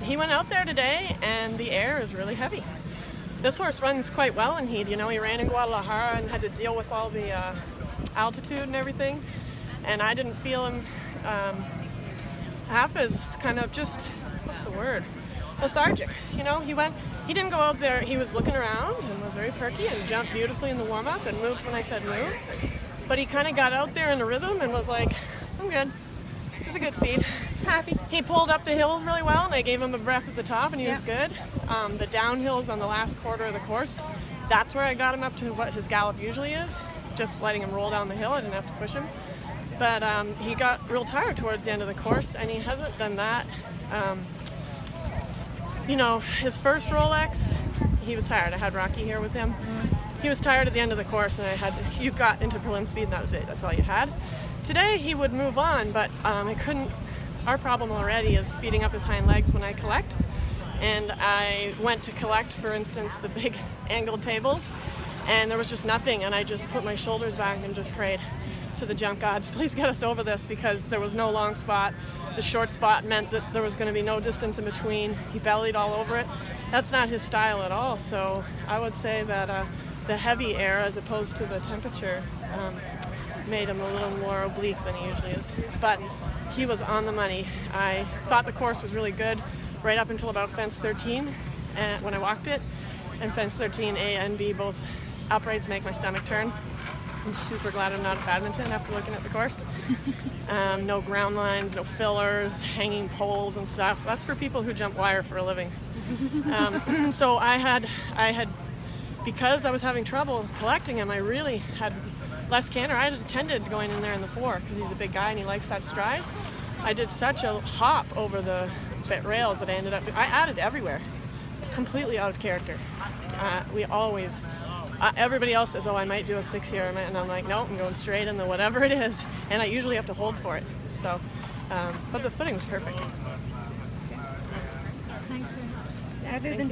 He went out there today, and the air is really heavy. This horse runs quite well in heat. You know, he ran in Guadalajara and had to deal with all the altitude and everything, and I didn't feel him half as kind of just, what's the word, lethargic. You know, he didn't go out there, he was looking around and was very perky and jumped beautifully in the warm-up and moved when I said move, but he kind of got out there in a rhythm and was like, I'm good. This is a good speed. Happy. He pulled up the hills really well, and I gave him a breath at the top, and he was good. The downhills on the last quarter of the course, that's where I got him up to what his gallop usually is, just letting him roll down the hill. I didn't have to push him. But he got real tired towards the end of the course, and he hasn't done that. You know, his first Rolex, he was tired. I had Rocky here with him. He was tired at the end of the course, and you got into prelim speed, and that was it. That's all you had. Today he would move on, but I couldn't. Our problem already is speeding up his hind legs when I collect. And I went to collect, for instance, the big angled tables, and there was just nothing, and I just put my shoulders back and just prayed to the jump gods, please get us over this, because there was no long spot. The short spot meant that there was going to be no distance in between. He bellied all over it. That's not his style at all, so I would say that the heavy air, as opposed to the temperature, made him a little more oblique than he usually is. But he was on the money. I thought the course was really good right up until about fence 13 when I walked it, and fence 13 A and B, both uprights, make my stomach turn. I'm super glad I'm not at badminton after looking at the course. No ground lines, no fillers, hanging poles and stuff. That's for people who jump wire for a living. So I had, because I was having trouble collecting him, I really had less canter. I had intended going in there in the 4 because he's a big guy and he likes that stride. I did such a hop over the bit rails that I added everywhere, completely out of character. We always, everybody else says, oh, I might do a 6 here, and I'm like, nope, I'm going straight in the whatever it is, and I usually have to hold for it. So, but the footing was perfect. Thanks. Other than